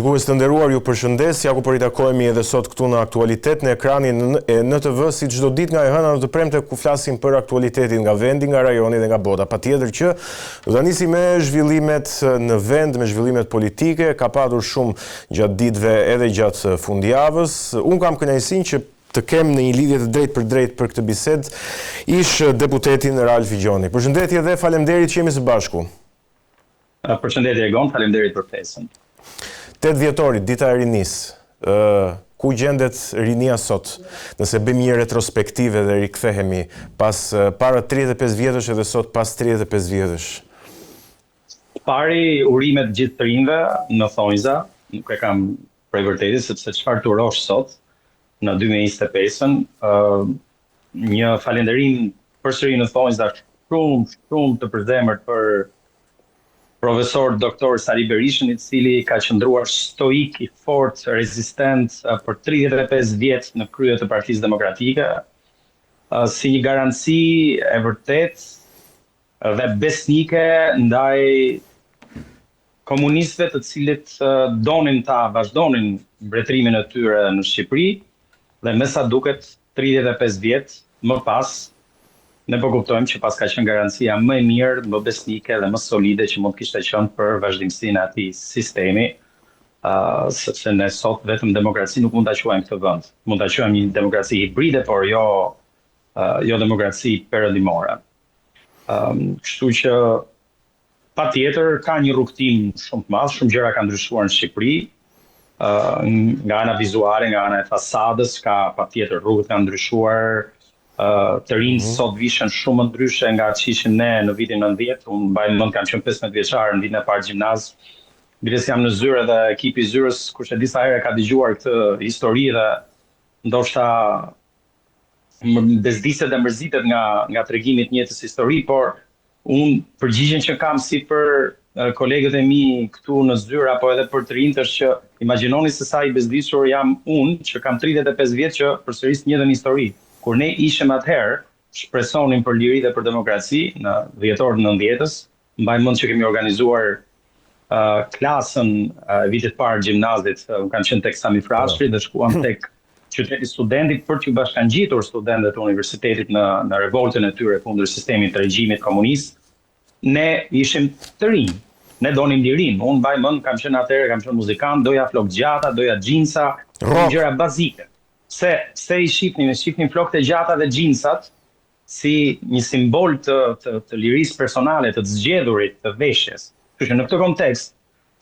Shikues të nderuar, ju përshëndes, ja ku po ritakojemi edhe sot këtu në aktualitet në ekranin e NTV, si çdo ditë nga e hëna në të premte ku flasim për aktualitetin nga vendi, nga rajoni dhe nga bota. Patjetër që do ta nisim me zhvillimet në vend, me zhvillimet politike, ka padur shumë gjatë ditëve edhe gjatë fundjavës. Unë kam kënaqësinë që të kem në një lidhje të drejtë për këtë bisedë ish deputetin Ralf Gjoni. Përshëndetje dhe faleminderit që jemi së bashku. Përshëndetje Egon, faleminderit për ftesën. 8 dhjetorit, dita e rinisë, ku gjendet rinia sot, nëse bëjmë një retrospektive dhe rikthehemi para 35 vjetësh edhe sot pas 35 vjetësh? Pari urimet gjithë të rinjve në thonjza, nuk e kam prej vërtetit, sepse çfarë të urosh sot në 2025-ën, një falënderim përsëri në thonjza shumë të përzemërt për profesor doktor Sali Berishën, i cili ka qëndruar stoik, i fortë, rezistent për 35 vjet në krye të Partisë Demokratike, si një garanci e vërtet dhe besnike ndaj komunistëve të cilët donin ta vazhdonin mbretërimin e tyre në Shqipëri, dhe me sa duket 35 vjet më pas ne po kuptojmë që pas ka qenë garancia më e mirë, më besnike dhe më solide që mund kishte qenë për vazhdimsinë e atij sistemi, sepse ne sot vetëm demokraci nuk mund ta quajmë këtë vend. Mund ta quajmë një demokraci hibride, por jo demokraci perëndimore. Kështu që patjetër ka një rrugtim shumë të madh, shumë gjëra kanë ndryshuar në Shqipëri, nga ana vizuale, nga ana e fasadës, ka patjetër rrugët kanë ndryshuar. Të rinjt sot vishen shumë ndryshe nga që ishin ne në vitin 90, unë mbaj mend kam qenë 15 vjeçar në vitin e parë gjimnaz, biles jam në Zyrë dhe ekipi i Zyrës, kurse disa herë ka dëgjuar këtë histori dhe ndoshta bezdiset dhe mërzitet nga tregimi i njëjtës histori, por unë përgjigjen që kam si për kolegët e mi këtu në Zyrë apo edhe për të rinjt është që imagjinoni se sa i bezdisur jam unë që kam 35 vjet që përsëris të njëjtën histori. Kur ne ishim atëherë, shpresonin për liri dhe për demokraci në dhjetor të 90-s, mbaj mend që kemi organizuar klasën vitit parë gjimnazit, kanë qenë tek Sami Frashëri dhe shkuam tek qyteti studentit për t'u bashkangjitur studentët e universitetit në revoltën e tyre kundër sistemit të regjimit komunist. Ne ishim të rinj, ne donim lirin. Unë mbaj mend kam qenë muzikant, doja flok gjata, doja xhinsa, gjëra bazike. Se i shifnin flokët e gjata dhe xhinsat si një simbol të lirisë personale, të zgjedhurit, të veshjes. Kështu që në këtë kontekst,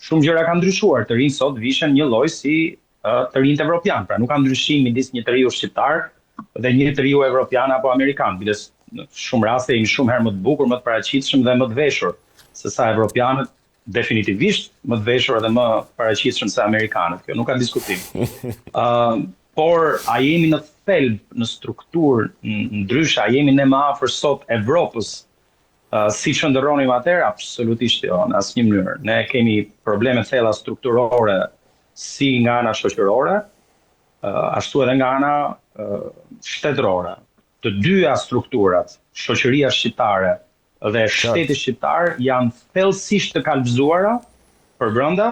shumë gjëra kanë ndryshuar. Të rinjt sot vishen një lloj si të rinjt evropian. Pra nuk ka ndryshim midis një të riu shqiptar dhe një të riu evropian apo amerikan. Bides në shumë raste jemi shumë herë më të bukur, më të paraqitshëm dhe më të veshur se sa evropianët, definitivisht më të veshur dhe më paraqitshëm se amerikanët. Kjo nuk ka diskutim. Por a jemi në thelb, në strukturë ndryshe, a jemi ne më afër sot Evropës, si që ndërronim atëherë? Absolutisht jo, në asnjë mënyrë. Ne kemi probleme thella strukturore si nga ana shoqërore, ashtu edhe nga ana shtetërore. Të dyja strukturat, shoqëria shqiptare dhe shteti shqiptar, janë thellësisht të kalvëzuara për brenda,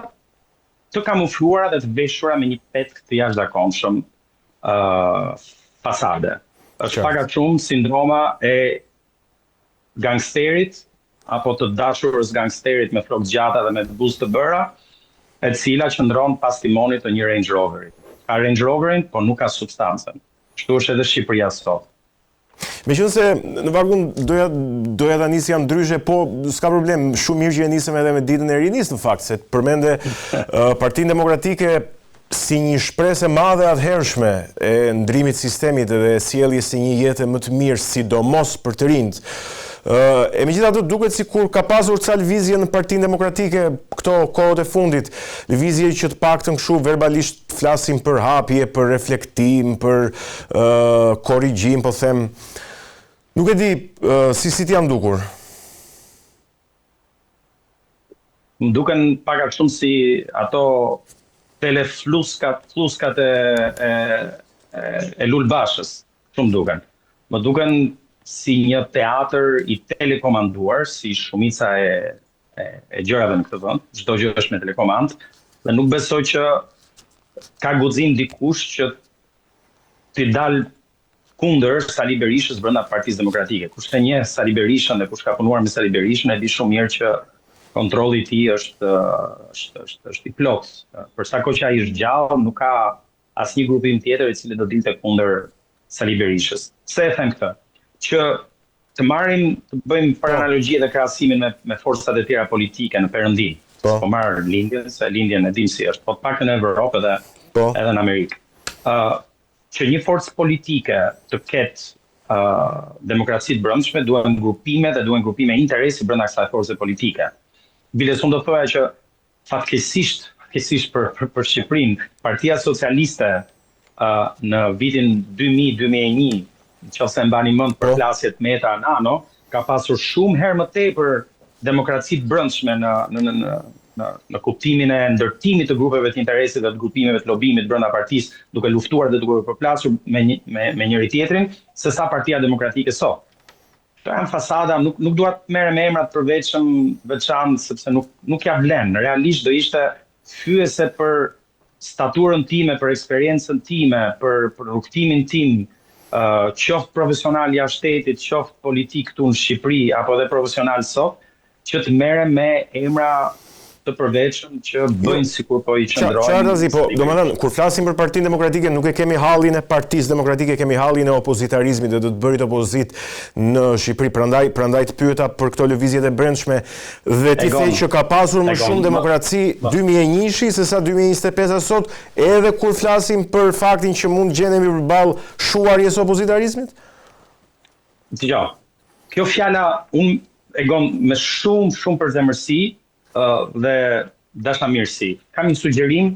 të kamufluara dhe të veshura me një petk të jashtëzakonshëm fasade. Është pak a shumë sindroma e gangsterit apo të dashurës gangsterit me flokë gjata dhe me buzë të bëra, e cila qëndron pas timonit të një Range Roverit. Ka Range Roverin, por nuk ka substancën. Kështu është edhe Shqipëria sot. Meqense në vargun doja ta nisja ndryshe, po s'ka problem, shumë mirë që e nisëm edhe me ditën e rinis në fakt, se përmende Partinë Demokratike si një shpresë e madhe atëhershme e ndrimit sistemit dhe sjelljes së një jete më të mirë, sidomos për të rinjt. E megjithatë duket sikur ka pasur ca lëvizje në Partinë Demokratike këto kohët e fundit, lëvizje që të paktën kështu verbalisht flasim për hapje, për reflektim, për korrigjim, po them. Nuk e di si t'jam dukur. Më duken pak a shumë si ato telefluskat e Lulbashës, shumë duken. Më duken si një teatër i telekomanduar, si shumica e gjërave në këtë vend, çdo gjë është me telekomand, Dhe nuk besoj që ka guxim dikush që t'i dalë kundër Sali Berishës brenda Partisë Demokratike. Kush e njeh Sali Berishën dhe kush ka punuar me Sali Berishën e di shumë mirë që kontrolli i tij është i plot. Për sa kohë që ai është gjallë, nuk ka asnjë grupim tjetër i cili do dilte kundër Sali Berishës. Pse e them këtë? Që të bëjmë për analogji dhe krahasimin me forcat e tjera politike në Perëndim. Po marr lindjen, se lindjen e dim si është, po të paktën në Evropë edhe në Amerikë. Që një forcë politike të ketë demokraci të brendshme, duhen grupime interesi brenda kësaj force politike. Biles unë do thoya që fatkeqësisht për Shqipërinë, Partia Socialiste në vitin 2000-2001, nëse mbani mend për plasjet Meta Nano, ka pasur shumë herë më tepër demokraci të brendshme në kuptimin e ndërtimit të grupeve të interesit dhe të grupimeve të lobimit brenda partisë, duke luftuar dhe duke përplasur me njëri tjetrin, se sa Partia Demokratike sot. Këto janë fasada, nuk dua të merrem me emra të përveçëm veçantë sepse nuk ja vlen. Realisht do ishte fyese për staturën time, për eksperiencën time, për rrugtimin tim, qoftë profesional jashtë shtetit, qoftë politik këtu në Shqipëri apo edhe profesional sot, që të merrem me emra të përveçëm që bëjnë sikur po i qëndrojnë. Domethënë, kur flasim për Partinë Demokratike, nuk e kemi hallin e Partisë Demokratike, kemi hallin e opozitarizmit dhe do të bërit opozit në Shqipëri. Prandaj të pyeta për këto lëvizjet e brendshme dhe ti the që ka pasur më shumë demokraci 2001 se sa 2025 sot, edhe kur flasim për faktin që mund gjendemi përballë shuarjes opozitarizmit? Jo. Kjo fjala unë e gon me shumë përzemërsi dhe dashamirësi. Kam një sugjerim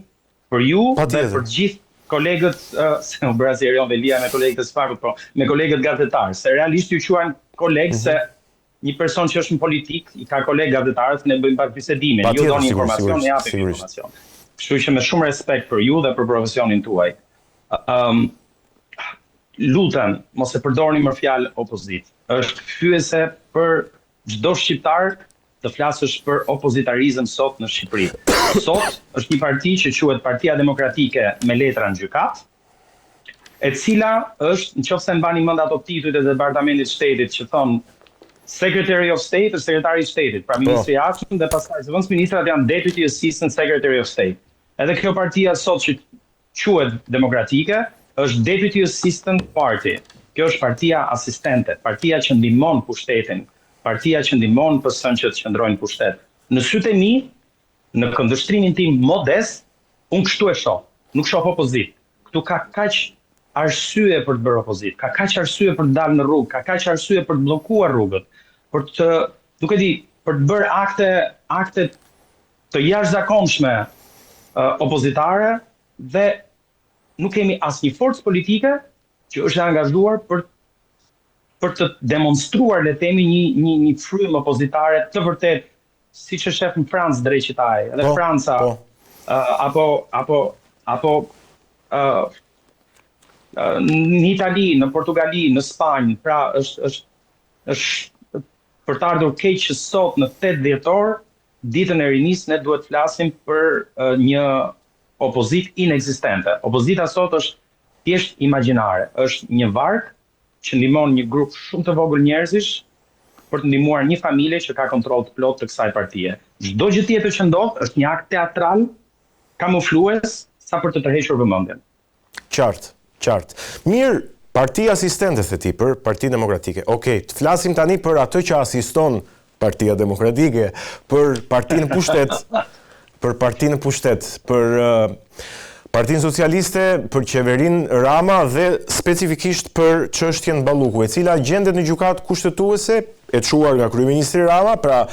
për ju dhe për gjithë kolegët, se u bëra si Erion Velia me kolegët e Sfakut, po me kolegët gazetarë, se realisht ju quajnë kolegë se një person që është në politik, i ka kolegë gazetarët, ne bëjmë pak bisedimin, ju doni informacion, ne japim informacion. Kështu që me shumë respekt për ju dhe për profesionin tuaj. Lutem, mos e përdorni më fjalë opozit. Është fyese për çdo shqiptar të flasësh për opozitarizëm sot në Shqipëri. Sot është një parti që quhet Partia Demokratike me letra në gjykat, e cila është, nëse mbani mend ato titujt e Departamentit të Shtetit që thon Secretary of State është sekretari i shtetit, pra ministri i jashtëm dhe pastaj zëvendësministrat janë Deputy Assistant Secretary of State. Edhe kjo partia sot që quhet Demokratike është Deputy Assistant Party. Kjo është partia asistente, partia që ndihmon pushtetin, partia që ndihmon PS-n që të qëndrojnë pushtet. Në sytë e mi, në këndvështrimin tim modest, unë kështu e shoh. Nuk shoh opozit. Këtu ka kaq arsye për të bërë opozit, ka kaq arsye për të dalë në rrugë, ka kaq arsye për të bllokuar rrugët, për të, nuk e di, për të bërë akte të jashtëzakonshme opozitare dhe nuk kemi asnjë forcë politike që është angazhuar për të demonstruar, le të themi, një frymë opozitare të vërtet, siç e shef në Francë drejqitaj, edhe Franca, apo në Itali, në Portugali, në Spanjë, pra është për të ardhur keq që sot në 8 dhjetor, ditën e rinis, ne duhet flasim për një opozit inekzistente. Opozita sot është thjesht imagjinare, është një varg që ndihmon një grup shumë të vogël njerëzish për të ndihmuar një familje që ka kontroll të plot të kësaj partie. Çdo gjë tjetër që ndodh është një akt teatral, kamuflues, sa për të tërhequr vëmendjen. Qartë. Mirë, partia asistente the ti për Partinë Demokratike. Okej, të flasim tani për atë që asiston Partia Demokratike, për Partinë Pushtet, për Partinë Socialiste, për qeverinë Rama dhe specifikisht për çështjen Balluku, e cila gjendet në gjykatë kushtetuese, e çuar nga kryeministri Rama, pra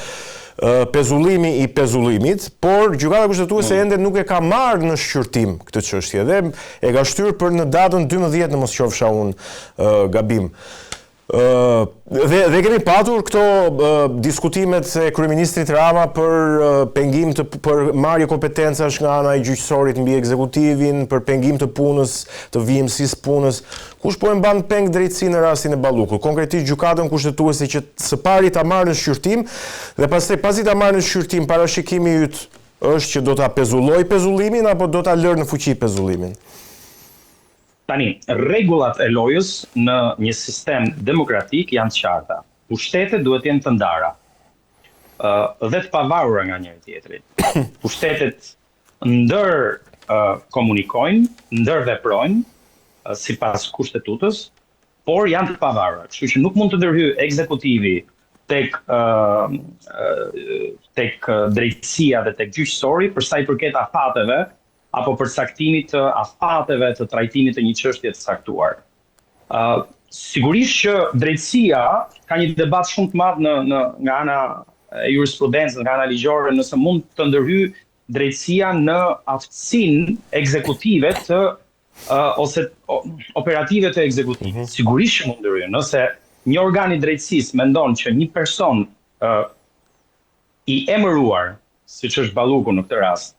pezullimi i pezullimit, por gjykata kushtetuese ende nuk e ka marrë në shqyrtim këtë çështje dhe e ka shtyrë për në datën 12, në mos qofsha unë gabim. Dhe kemi patur këto diskutimet e kryeministrit Rama për pengim për marrje kompetencash nga ana e gjyqësorit mbi ekzekutivin, për pengim të punës, të vijimësisë punës. Kush po e mban peng drejtësinë në rastin e Ballukut? Konkretisht gjykatën kushtetuese që së pari ta marrë në shqyrtim dhe pastaj pasi ta marrë në shqyrtim parashikimi yt është që do ta pezulloj pezullimin apo do ta lërë në fuqi pezullimin? Tani, rregullat e lojës në një sistem demokratik janë të qarta. Pushtetet duhet jenë të ndara dhe të pavarura nga njëri tjetri. Pushtetet ndër komunikojnë, ndër veprojnë sipas kushtetutës, por janë të pavarura. Kështu që nuk mund të ndërhyjë ekzekutivi tek drejtësia dhe tek gjyqësori për sa i përket afateve apo për saktimit të afateve të trajtimit të një çështje të saktuar. Sigurisht që drejtësia ka një debat shumë të madh nga ana e jurisprudencës, nga ana ligjore, nëse mund të ndërhyjë drejtësia në aftësinë ekzekutive të ose operative të ekzekutivit. Sigurisht që mund ndërhyjë, nëse një organ i drejtësisë mendon që një person i emëruar, siç është Balluku në këtë rast,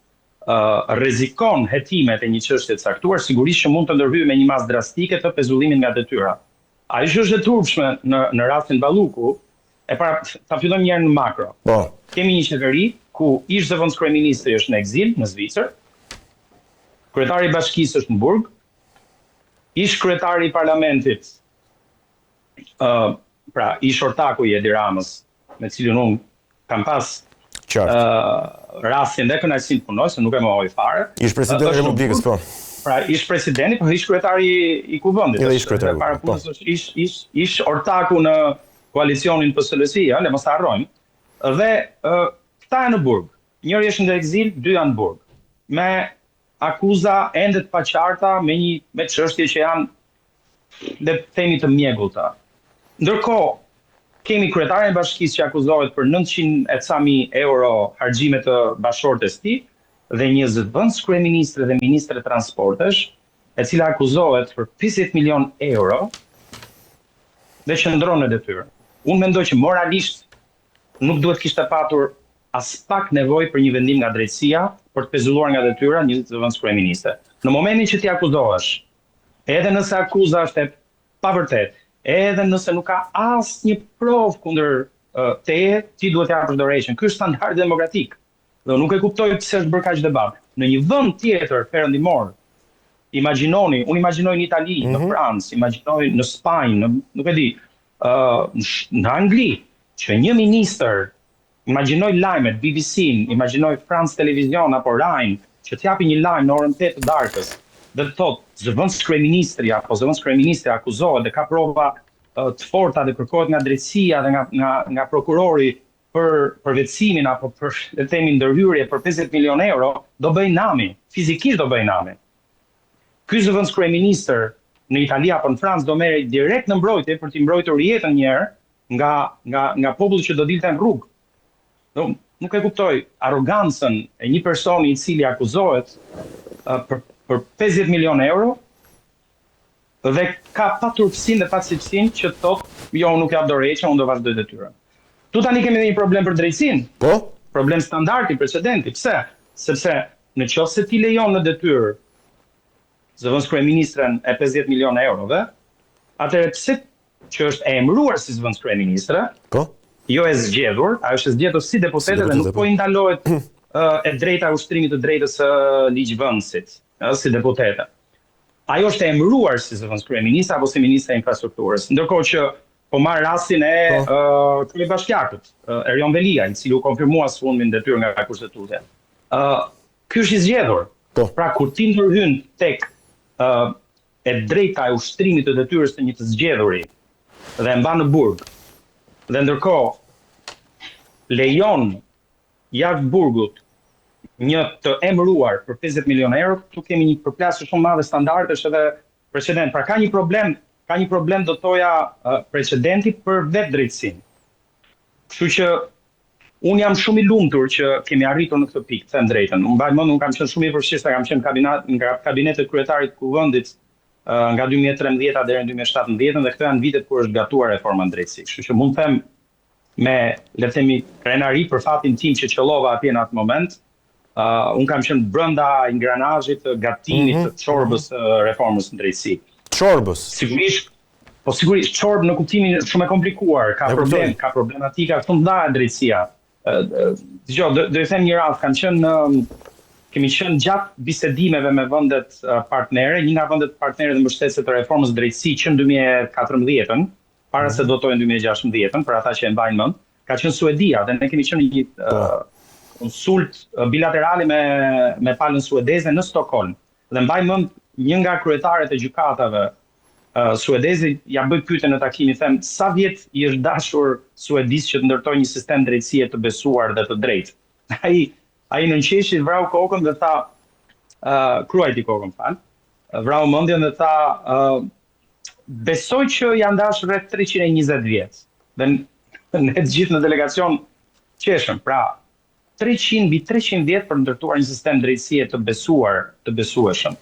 rrezikon hetimet e një çështje të saktuar, sigurisht që mund të ndërhyjë me një masë drastike të pezullimit nga detyra. Ajo që është e turpshme në rastin Balluku, ta fillojmë një herë në makro. Kemi një qeveri ku ish zëvendëskryeministri është në ekzil në Zvicër, kryetari i bashkisë është në Burg, ish kryetari i parlamentit, pra ish ortaku i Edi Ramës, me cilin unë kam pas rastin dhe kënaqësinë të punoj, se nuk e mohoj fare. Ish presidenti i Republikës, po. Pra ish presidenti, po ish kryetari i kuvendit. Edhe ish kryetari. Para punës është ish ortaku në koalicionin PSLS-ja, le mos ta harrojmë. Dhe këta janë në Burg. Njëri është në ekzil, dy janë në Burg. Me akuza ende të paqarta me çështje që janë, le të themi, të mjegullta. Ndërkohë, kemi kryetarin e bashkisë që akuzohet për 900 euro harxime të bashkëshortes të tij dhe një zëvendës kryeministre dhe ministre transportesh, e cila akuzohet për 50 milion euro dhe qëndron në detyrë. Unë mendoj që moralisht nuk duhet kishte patur as pak nevojë për një vendim nga drejtësia për të pezulluar nga detyra një zëvendës kryeministre. Në momentin që ti akuzohesh, edhe nëse akuza është e pavërtet, edhe nëse nuk ka asnjë provë kundër teje, ti duhet t'japësh dorëheqjen. Ky është standardi demokratik. Dhe nuk e kuptoj pse është bërë kaq debat. Në një vend tjetër perëndimor, unë imagjinoj në Itali, në Francë, imagjinoj në Spanjë, nuk e di, në Angli, që një ministër, imagjinoj lajmet, BBC-n, imagjinoj France Television apo Rai, që t'japi një lajm në orën 8 të darkës, dhe të thotë zëvendës kryeministri apo zëvendës kryeministri akuzohet dhe ka prova të forta dhe kërkohet nga drejtësia dhe nga prokurori për përvetësimin apo për, le të themi, ndërhyrje për 50 milion euro, do bëj nami, fizikisht do bëj nami. Ky zëvendës kryeministër në Itali apo në Francë do merrej direkt në mbrojtje për t'i mbrojtur jetën një herë nga populli që do dilte në rrugë. Nuk e kuptoj arrogancën e një personi i cili akuzohet për 50 milion euro dhe ka paturpsinë dhe pacifsinë që thotë jo, unë nuk jap dorëheqjen, unë do vazhdoj detyrën. Tu tani kemi edhe një problem për drejtësinë. Po? Problem standardi, precedenti. Pse? Sepse në qoftë se ti lejon në detyrë zëvendës kryeministren e 50 milion eurove, atëherë pse që është e emëruar si zëvendës kryeministre, po? Jo e zgjedhur, ajo është e zgjedhur si deputete dhe nuk po i ndalohet e drejta e ushtrimit të drejtës së ligjvënësit, si deputete. Ajo është e emëruar si zëvendës kryeministre apo si ministre e infrastrukturës. Ndërkohë që po marr rastin e kryebashkiakut, Erion Velia, i cili u konfirmua së fundmi në detyrë nga kushtetutja. Ky është i zgjedhur. Pra kur ti ndërhyn tek e drejta e ushtrimit të detyrës të një të zgjedhuri dhe e mban në burg, dhe ndërkohë lejon jashtë burgut një të emëruar për 50 milion euro, këtu kemi një përplasje shumë madhe standardesh edhe precedent. Pra ka një problem do thoja precedenti për vetë drejtësinë. Kështu që unë jam shumë i lumtur që kemi arritur në këtë pikë, them drejtën. Unë mbaj mend, unë kam qenë shumë i përfshirë, kam qenë nga kabinetet kryetarit të kuvendit nga 2013 deri në 2017 dhe këto janë vitet kur është gatuar reforma në drejtësi. Kështu që mund të them me, le të themi, krenari për fatin tim që qellova atje në atë moment, unë kam qenë brenda ingranazhit të gatimit të çorbës reformës në drejtësi. Çorbës. Sigurisht çorbë në kuptimin shumë e komplikuar, ka problematika shumë të mëdha e drejtësia. Do i them një radhë, kemi qenë gjatë bisedimeve me vendet partnere, një nga vendet partnere dhe mbështetëse të reformës drejtësi që në 2014, para se do tojnë 2016, për ata që e mbajnë mend, ka qenë Suedia dhe ne kemi qenë një konsult bilaterale me palën suedeze në Stockholm. Dhe mbaj mend një nga kryetarët e gjykatave suedezi ja bëj pyetje në takim, i them sa vjet i është dashur Suedis që të ndërtojë një sistem drejtësie të besuar dhe të drejtë. Ai në qeshi vrau kokën dhe tha, kruajti kokën, vrau mendjen dhe tha, besoj që janë dashur rreth 320 vjet. Dhe ne të gjithë në delegacion qeshëm, pra 300 vjet për ndërtuar një sistem drejtësie të besueshëm.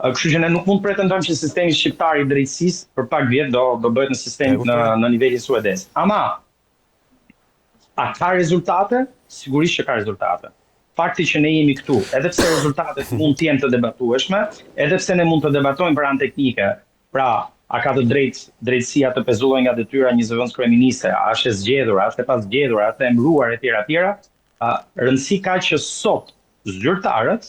Kështu që ne nuk mund të pretendojmë që sistemi shqiptar i drejtësisë për pak vjet do bëhet në sistem në nivelin suedez. Ama a ka rezultate? Sigurisht që ka rezultate. Fakti që ne jemi këtu, edhe pse rezultatet mund të jenë të debatueshme, edhe pse ne mund të debatojmë për anë teknike, pra a ka të drejtësia të pezullojë nga detyra një zëvendës kryeministe, a është e zgjedhur, a është e pasgjedhur, a është e emëruar etj. Rëndësi ka që sot zyrtarët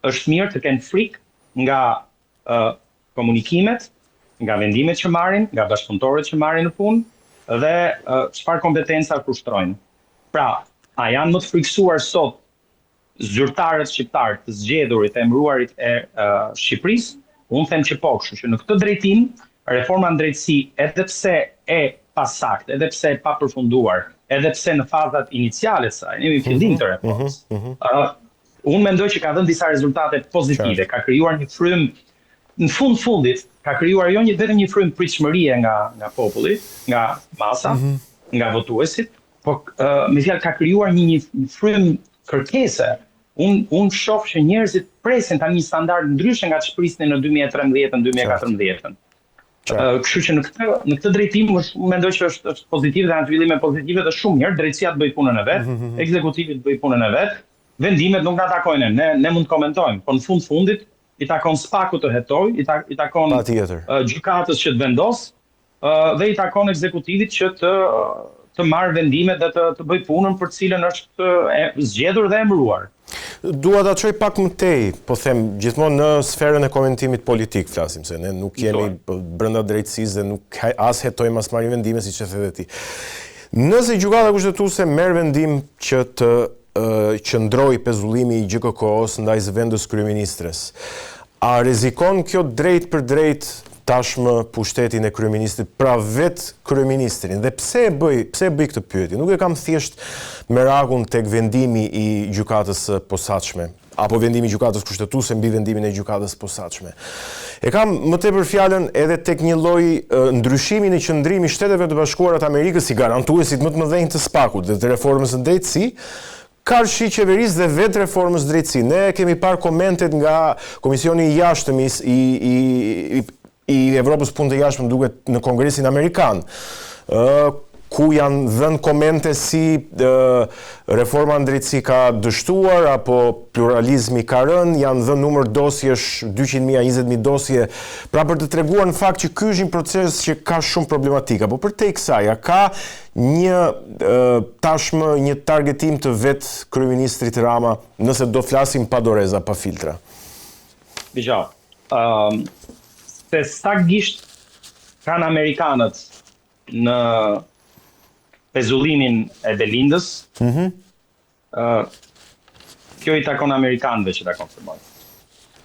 është mirë të kenë frikë nga komunikimet, nga vendimet që marrin, nga bashkëpunëtorët që marrin në punë dhe çfarë kompetenca kushtojnë. Pra, a janë më të frikësuar sot zyrtarët shqiptar të zgjedhurit e emëruarit e Shqipërisë? Unë them që po, kështu që në këtë drejtim, reforma në drejtësi, edhe pse e pasaktë, edhe pse e papërfunduar, edhe pse në fazat iniciale të saj, jemi fillim të reformës. Unë mendoj që ka dhënë disa rezultate pozitive, ka krijuar një frym në fundit, ka krijuar jo vetëm një frym pritshmërie nga populli, nga masa, nga votuesit, po me fjalë ka krijuar një frym kërkese. Unë shoh që njerëzit presin tani një standard ndryshe nga ç'u prisnin në 2013-2014. Kështu që në këtë drejtim unë mendoj që është pozitiv dhe janë zhvillime pozitive dhe shumë mirë, drejtësia të bëj punën e vet, ekzekutivi të bëj punën e vet, vendimet nuk na takojnë ne mund të komentojmë, por në fundit i takon SPAK-ut të hetojë, i takon gjykatës që të vendos dhe i takon ekzekutivit që të marrë vendimet dhe të bëj punën për cilën është zgjedhur dhe emëruar. Dua ta çoj pak më tej, po them, gjithmonë në sferën e komentimit politik flasim, se ne nuk jemi brenda drejtësisë dhe nuk as hetojmë as marrim vendime siç e the ti. Nëse gjykata kushtetuese merr vendim që të qëndroj pezullimi i GKK-s ndaj zëvendës kryeministres, a rrezikon kjo drejt për drejt tashmë pushtetin e kryeministrit, pra vetë kryeministrin? Dhe pse e bëj këtë pyetje? Nuk e kam thjesht merakun tek vendimi i gjykatës së posaçme, apo vendimi i gjykatës kushtetuese mbi vendimin e gjykatës posaçme. E kam më tepër fjalën edhe tek një lloj ndryshimi në qëndrimi i Shteteve të Bashkuara të Amerikës si garantuesit më të mëdhenj të SPAK-ut dhe të reformës së drejtësi, karshi qeverisë dhe vetë reformës drejtësi. Ne kemi parë komentet nga Komisioni i Jashtëm i Evropës punë të jashtme duket në Kongresin Amerikan, ku janë dhënë komente si reforma në drejtësi ka dështuar apo pluralizmi ka rënë, janë dhënë numër dosjesh 200.000, 20.000 dosje, pra për të treguar në fakt që ky është një proces që ka shumë problematika. Po përtej kësaj, a ka tashmë një targetim të vetë kryeministrit Rama, nëse do flasim pa doreza, pa filtra? Dgjoj. Se saktisht kanë amerikanët në pezullimin e Belindës, kjo i takon amerikanëve që ta konfirmojnë.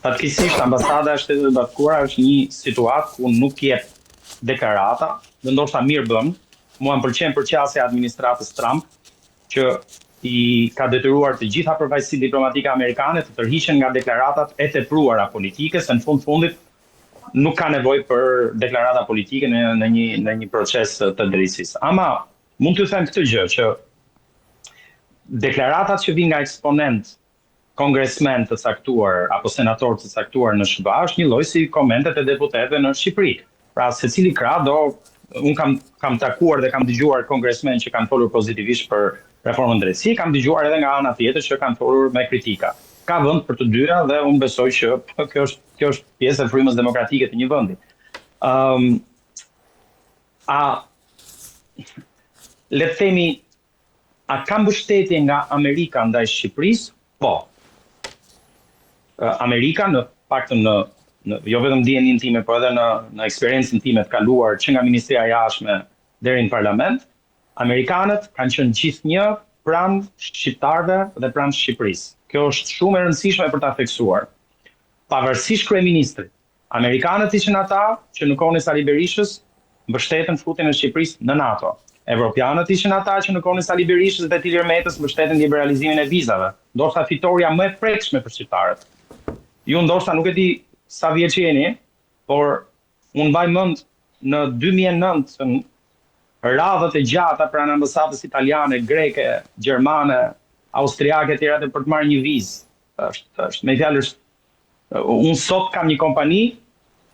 Fatkeqësisht ambasada e Shtetit të Bashkuara është një situatë ku nuk jep deklarata, dhe ndoshta mirë bën. Mua më pëlqen përqasja e administratës Trump, që i ka detyruar të gjitha përfaqësitë diplomatike amerikane të tërhiqen nga deklaratat e tepruara politike, se në fundit nuk ka nevojë për deklarata politike në një proces të drejtësisë. Ama mund të them këtë gjë, që deklaratat që vijnë nga eksponent, kongresmen të caktuar apo senator të caktuar në SBA është një lloj si komentet e deputetëve në Shqipëri. Pra secili krah unë kam takuar dhe kam dëgjuar kongresmen që kanë folur pozitivisht për reformën drejtësi, kam dëgjuar edhe nga ana tjetër që kanë folur me kritika. Ka vend për të dyja dhe unë besoj që kjo është pjesë e frymës demokratike të një vendi. Le të themi A ka mbështetje nga Amerika ndaj Shqipërisë? Po. Amerika në paktën jo vetëm ndjenjën time, por edhe në eksperiencën time të kaluar që nga Ministria e Jashtme deri në Parlament, amerikanët kanë qenë gjithnjë pranë shqiptarëve dhe pranë Shqipërisë. Kjo është shumë e rëndësishme për ta theksuar. Pavarësisht kryeministrit, amerikanët ishin ata që në kohën e Sali Berishës mbështetën futjen e Shqipërisë në NATO. Evropianët ishin ata që në kohën e Sali Berishës dhe Ilir Metës mbështetën liberalizimin e vizave. Ndoshta fitoria më e prekshme për shqiptarët. Ju ndoshta nuk e di sa vjeç jeni, por unë mbaj mend në 2009 radhët e gjata pranë ambasadës italiane, greke, gjermane, austriake e tjera për të marrë një vizë. Është me fjalë unë sot kam një kompani,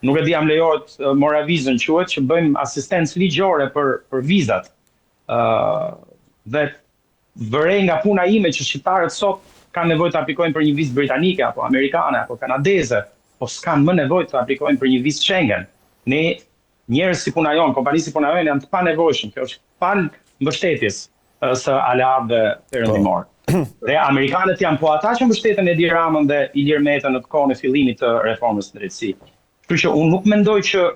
nuk e di jam lejohet Moravizën quhet, që bëjmë asistencë ligjore për vizat. Dhe vërej nga puna ime që shqiptarët sot kanë nevojë të aplikojnë për një vizë britanike apo amerikane apo kanadeze, po s'kan më nevojë të aplikojnë për një vizë Schengen. Ne njerëz si puna jon, kompani si puna jon janë të panevojshëm. Kjo është fal mbështetjes së aleatëve perëndimor. Dhe amerikanët janë po ata që mbështeten Edi Ramën dhe Ilir Metën në kohën e fillimit të reformës në drejtësi. Kështu që unë nuk mendoj që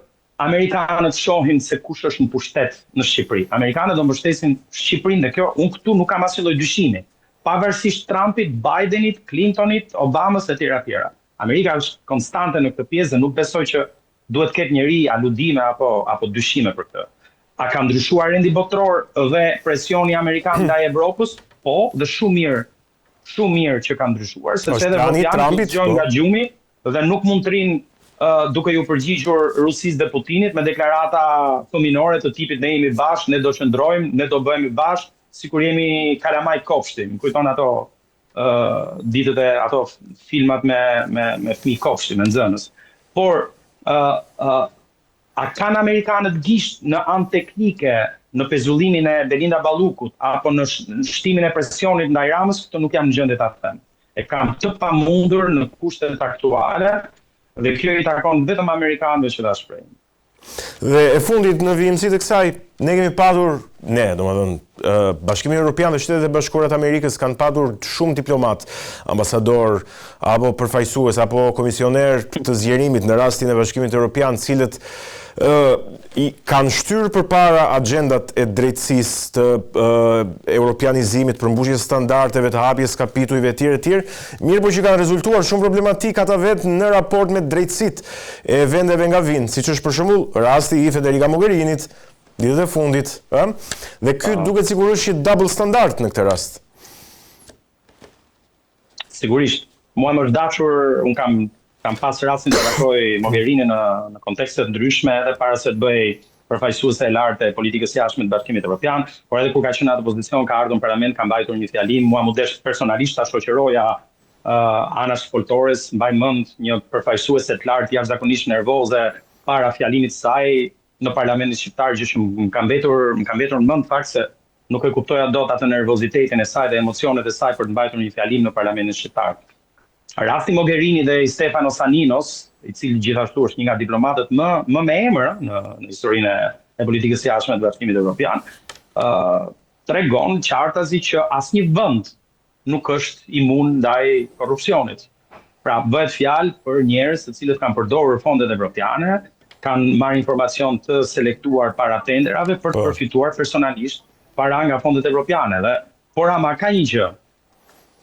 amerikanët shohin se kush është në pushtet në Shqipëri. Amerikanët do mbështesin Shqipërinë dhe kjo unë këtu nuk kam asnjë lloj dyshimi. Pavarësisht Trumpit, Bidenit, Clintonit, Obamës e tjera tjera. Amerika është konstante në këtë pjesë dhe nuk besoj që duhet ketë njëri aludime apo dyshime për këtë. A ka ndryshuar rendi botror dhe presioni amerikan ndaj Evropës? Po, dhe shumë mirë që ka ndryshuar, sepse edhe evropianët dëgjojnë nga gjumi dhe nuk mund të rinë duke ju përgjigjur Rusisë dhe Putinit me deklarata fëminore të tipit ne jemi bashkë, ne do qëndrojmë, ne do bëhemi bashkë, sikur jemi kalamajt kopshti. Më kujton ato ditët e ato filmat me fëmijë kopshti, me nxënës. Por a kanë amerikanët gisht në anë teknike në pezullimin e Belinda Ballukut apo në shtimin e presionit ndaj Ramës, këto nuk jam në gjendje ta them. E kanë të pamundur në kushtet aktuale dhe kjo i takon vetëm amerikanëve që ta shprehin. Dhe e fundit në vijimësitë e kësaj, ne kemi patur, Bashkimi Evropian dhe Shtetet e Bashkuara të Amerikës kanë patur shumë diplomat, ambasador apo përfaqësues apo komisioner të zgjerimit në rastin e Bashkimit Evropian, cilët i kanë shtyrë përpara agjendat e drejtësisë të europianizimit, përmbushjes standardeve, të hapjes kapitujve etj. Mirë po që kanë rezultuar shumë problematik ata vetë në raport me drejtësitë e vendeve nga vijnë, siç është për shembull rasti i Federica Mogherinit ditët e fundit, dhe ky duket sigurisht një double standard në këtë rast. Sigurisht, mua më është dashur, unë kam pas rastin të takoj Mogherinin në kontekste të ndryshme edhe para se të bëj përfaqësuese e lartë e politikës jashtme të Bashkimit Evropian, por edhe kur ka qenë atë pozicion ka ardhur në parlament, ka mbajtur një fjalim, mua më desh personalisht ta shoqëroja Anash Foltores, mbaj mend një përfaqësuese të lartë jashtëzakonisht nervoze para fjalimit të saj në parlamentin shqiptar, gjë që më ka mbetur në mend fakt se nuk e kuptoja dot atë nervozitetin e saj dhe emocionet e saj për të mbajtur një fjalim në parlamentin shqiptar. Rasti Mogherini dhe Stefano Saninos, i cili gjithashtu është një nga diplomatët më me emër në historinë e politikës jashtme të Bashkimit Evropian, tregon qartazi që asnjë vend nuk është imun ndaj korrupsionit. Pra bëhet fjalë për njerëz të cilët kanë përdorur fondet evropiane, kanë marrë informacion të selektuar para tenderave për të përfituar personalisht para nga fondet evropiane. Por ama ka një gjë,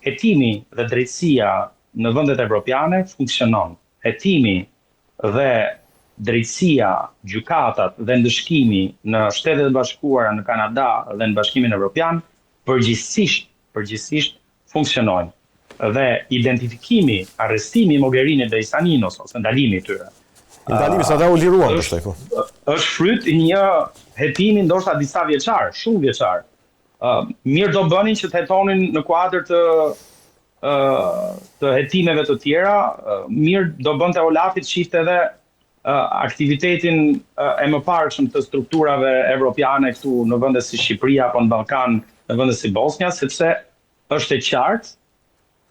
hetimi dhe drejtësia në vendet evropiane funksionon. Hetimi dhe drejtësia, gjykatat dhe ndëshkimi në Shtetet e Bashkuara, në Kanada dhe në Bashkimin Evropian përgjithsisht funksionojnë. Dhe identifikimi, arrestimi i Mogherinit dhe i Saninos ose ndalimi i tyre. Ndalimi sa ata u liruan pastaj po. Është fryt i një hetimi ndoshta disa vjeçar, shumë vjeçar. Mirë do bënin që të hetonin në kuadër të hetimeve të tjera, mirë do bënte Olafi të shifte edhe aktivitetin e mëparshëm të strukturave evropiane këtu në vende si Shqipëria apo në Ballkan, në vende si Bosnia, sepse është e qartë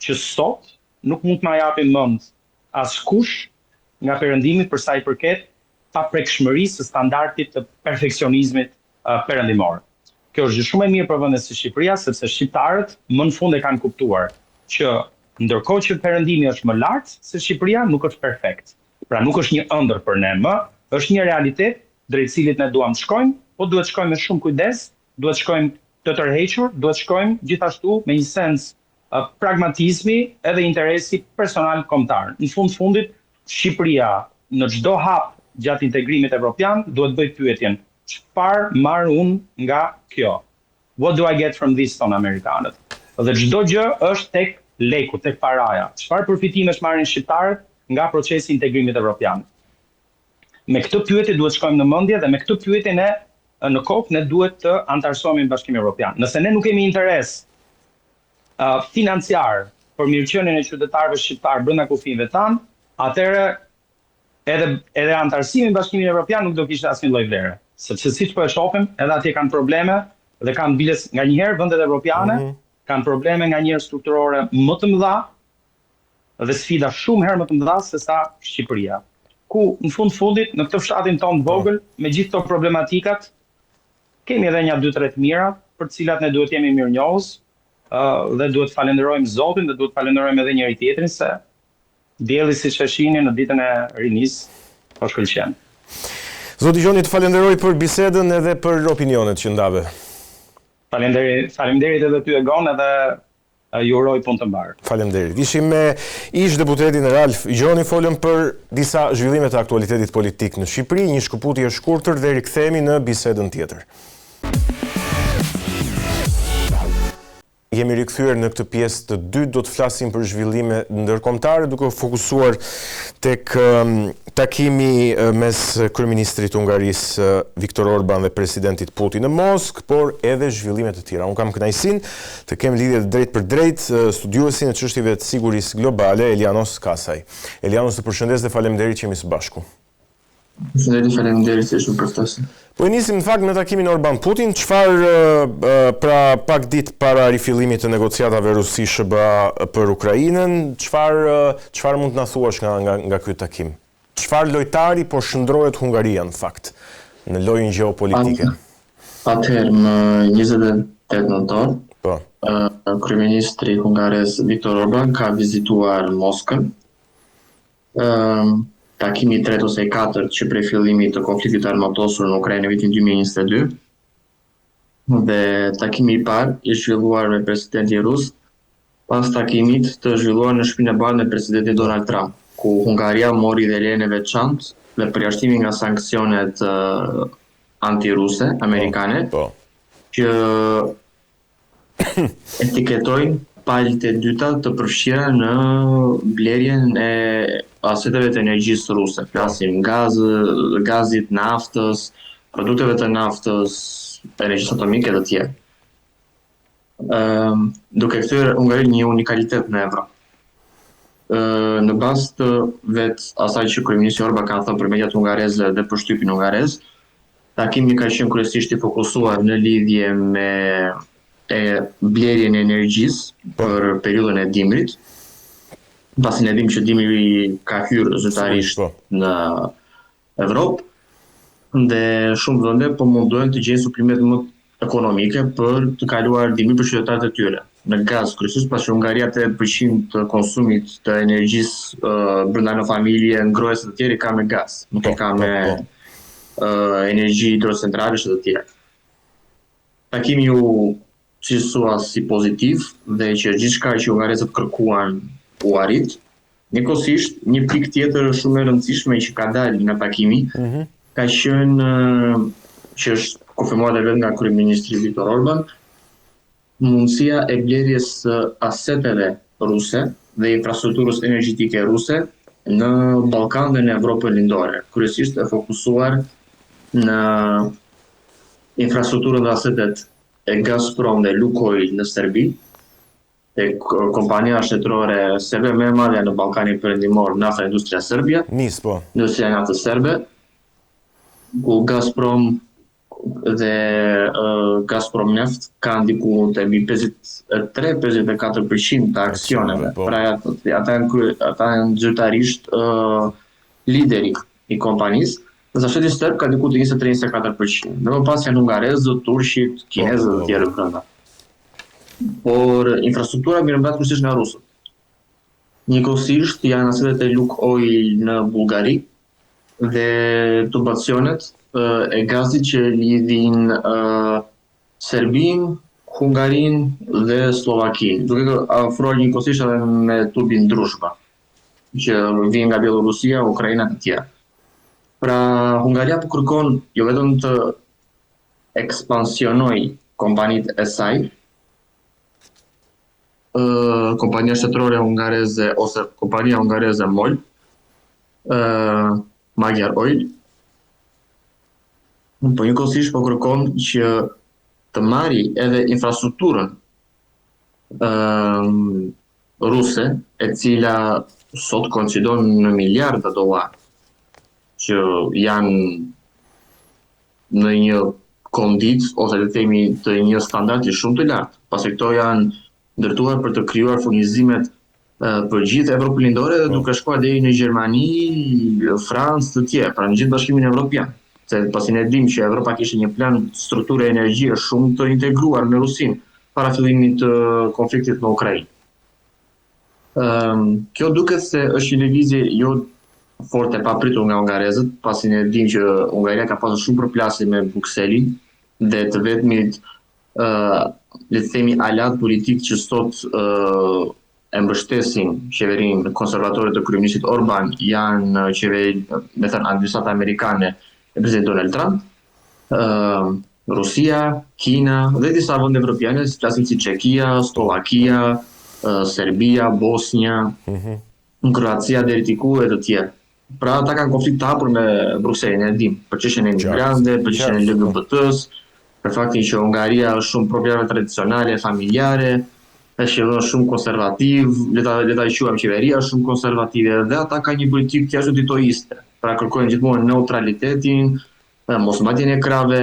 që sot nuk mund të na japin mend askush nga perëndimi për sa i përket paprekshmërisë së standardit të perfeksionizmit perëndimor. Kjo është gjë shumë e mirë për vendin si Shqipëria, sepse shqiptarët më në fund e kanë kuptuar që ndërkohë që perëndimi është më lart se Shqipëria, nuk është perfekt. Pra nuk është një ëndër për ne më, është një realitet drejt cilit ne duam të shkojmë, po duhet shkojmë me shumë kujdes, duhet shkojmë të tërhequr, duhet shkojmë gjithashtu me një sens pragmatizmi edhe interesi personal kombëtar. Në fundit, Shqipëria në çdo hap gjatë integrimit evropian duhet bëj pyetjen: çfarë marr unë nga kjo? What do I get from this, thonë amerikanët. Dhe çdo gjë është tek leku, tek paraja. Çfarë përfitimesh marrin shqiptarët nga procesi i integrimit evropian? Me këtë pyetje duhet shkojmë në mendje dhe me këtë pyetje në kokë ne duhet të antarësohemi në Bashkimin Evropian. Nëse ne nuk kemi interes financiar për mirëqenien e qytetarëve shqiptar brenda kufive tanë, atëherë edhe antarësimi në Bashkimin Evropian nuk do kishte asnjë lloj vlere. Sepse siç po e shohim, edhe atje kanë probleme dhe kanë biles nganjëherë vendet evropiane, kanë probleme nganjëherë strukturore më të mëdha dhe sfida shumë herë më të mëdha se sa Shqipëria. Ku në fundit në këtë fshatin tonë të vogël, me gjithë këto problematikat, kemi edhe një 2-3 mira për të cilat ne duhet jemi mirënjohës dhe duhet falenderojmë Zotin dhe duhet falenderojmë edhe njëri tjetrin se dielli siç e shihni në ditën e rinisë po shkëlqen. Zoti Gjoni, të falenderoj për bisedën edhe për opinionet që ndave. Faleminderit edhe ty Egon edhe ju uroj punë të mbarë. Faleminderit. Ishim me ish deputetin Ralf Gjoni, folëm për disa zhvillime të aktualitetit politik në Shqipëri, një shkëputje e shkurtër dhe rikthehemi në bisedën tjetër. Jemi rikthyer në këtë pjesë të dytë, do të flasim për zhvillime ndërkombëtare duke fokusuar tek takimi mes kryeministrit Hungarisë Viktor Orban dhe presidentit Putin në Moskë, por edhe zhvillime të tjera. Unë kam kënaqësinë të kem lidhje drejt për drejt studiuesin e çështjeve të sigurisë globale, Elianos Kasaj. Elianos, të përshëndes dhe faleminderit që jemi së bashku. Faleminderit që shumë përftosin. Po e nisim në fakt me takimin Orban-Putin, pra pak ditë para rifillimit të negociatave Rusi-SBA për Ukrainën, çfarë mund të na thuash nga ky takim? Çfarë lojtari po shndrohet Hungaria në fakt në lojën gjeopolitike? Atëherë më 28 nëntor, kryeministri hungares Viktor Orban ka vizituar Moskën. Takimi i 3 ose i 4 që prej fillimit të konfliktit armatosur në Ukrainë në vitin 2022 dhe takimi i parë i zhvilluar me presidentin rus pas takimit të zhvilluar në shtëpinë e bardhë me presidentin Donald Trump, ku Hungaria mori dhe lejen e veçantë dhe përjashtimin nga sanksionet antiruse amerikane që etiketojnë palët e dyta të përfshira në blerjen e aseteve të energjisë ruse. Flasim gazit, naftës, produkteve të naftës, energjisë atomike dhe tjerë. Duke kthyer Hungarinë një unikalitet në Evropë. Në bazë të vetë asaj që kryeministri Orban ka thënë për mediat hungareze dhe për shtypin hungarez, takimi ka qenë kryesisht i fokusuar në lidhje me blerjen e energjisë për periudhën e dimrit, pasi ne dimë që dimri ka hyrë zyrtarisht në Evropë dhe shumë vende po mundohen të gjejnë suplime më ekonomike për të kaluar dimrin për qytetarët e tyre. Në gaz kryesisht, pasi Hungaria 80% të konsumit të energjisë brenda në familje, ngrohjes të tjerë ka me gaz, nuk e ka me energji hidrocentralesh dhe të tjera. Takimi si thua si pozitiv dhe që gjithçka që hungarezët kërkuan u arrit. Njëkohësisht, një pikë tjetër shumë e rëndësishme që ka dalë nga takimi ka qenë që është konfirmuar edhe nga kryeministri Viktor Orban, mundësia e blerjes së aseteve ruse dhe infrastrukturës energjetike ruse në Ballkan dhe në Evropën lindore, kryesisht e fokusuar në infrastrukturën dhe asetet e Gazprom dhe Lukoil në Serbi, e kompania shtetërore serbe më e madhe në Ballkanin Perëndimor, Nafta Industria Serbia, Industria e naftës serbe, ku Gazprom dhe Gazprom Neft kanë diku te mbi 53-54% të aksioneve. Pra ata janë zyrtarisht lideri i kompanisë Zasheti serb ka diku të 20-24%. Më pas janë hungarezët, turqit, kinezët dhe tjerë brenda. Por infrastruktura mirë mbret kryesisht nga rusët. Njëkohësisht janë asetet e Lukoil në Bullgari dhe tubacionet e gazit që lidhin Serbin, Hungarin dhe Slovakin, duke afruar njëkohësisht edhe me tubin Drushba, që vjen nga Bielorusia, Ukraina e tjerë. Pra, Hungaria po kërkon jo vetëm të ekspansionoj kompanitë e saj, kompania shtetërore hungareze ose kompania hungareze MOL, Magyar Oil, po njëkohësisht po kërkon që të marri edhe infrastrukturën ruse, e cila sot koincidon në miliarda dollar, që janë në një kondit ose le të themi të një standardi shumë të lartë, pasi këto janë ndërtuar për të krijuar furnizimet për gjithë Evropën lindore dhe duke shkuar deri në Gjermani, Francë të tjerë, pra në gjithë Bashkimin Evropian. Se pasi ne dimë që Evropa kishte një plan strukture energjie shumë të integruar me Rusinë para fillimit të konfliktit në Ukrainë. Kjo duket se është një lëvizje jo fort e papritur nga hungarezët, pasi ne dimë që Hungaria ka pasur shumë përplasje me Brukselin dhe të vetmit le të themi alat politik që sot e mbështesin qeverinë konservatore të kryeministit Orban janë me thënë administrata amerikane e presidentit Donald Trump, Rusia, Kina dhe disa vende evropiane, si Çekia, Slovakia, Serbia, Bosnia, Kroacia deri diku e të tjerë. Pra ata kanë konflikt të hapur me Brukselin, e dim, për çështjen e imigrantëve, për çështjen e LGBT-s, për faktin që Hungaria është shumë probleme tradicionale, familjare, është edhe shumë konservativ, le ta quajmë qeveria shumë konservative dhe ata kanë një politikë thjesht ditoiste. Pra kërkojnë gjithmonë neutralitetin, mosmbajtjen e krave,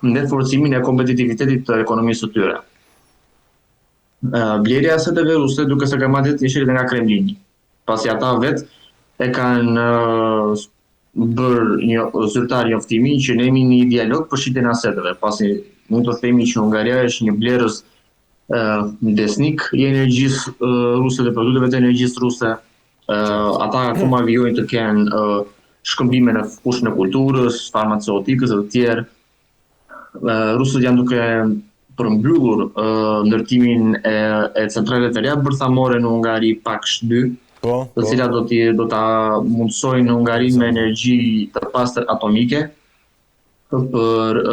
dhe forcimin e kompetitivitetit të ekonomisë së tyre. Blerja e aseteve ruse duke se ka marrë tishirit nga Kremlini, pasi ata vetë e kanë bërë një zyrtar njoftimi që ne jemi në dialog për shitjen e aseteve, pasi mund të themi që Hungaria është një blerës desnik i energjisë ruse dhe produkteve të energjisë ruse. Ata akoma vijojnë të kenë shkëmbime në fushën e kulturës, farmaceutikës dhe të tjerë. Rusët janë duke përmbyllur ndërtimin e centraleve të reja bërthamore në Hungari Paksh 2, të cilat do ta mundsojnë në Hungari me energji të pastër atomike për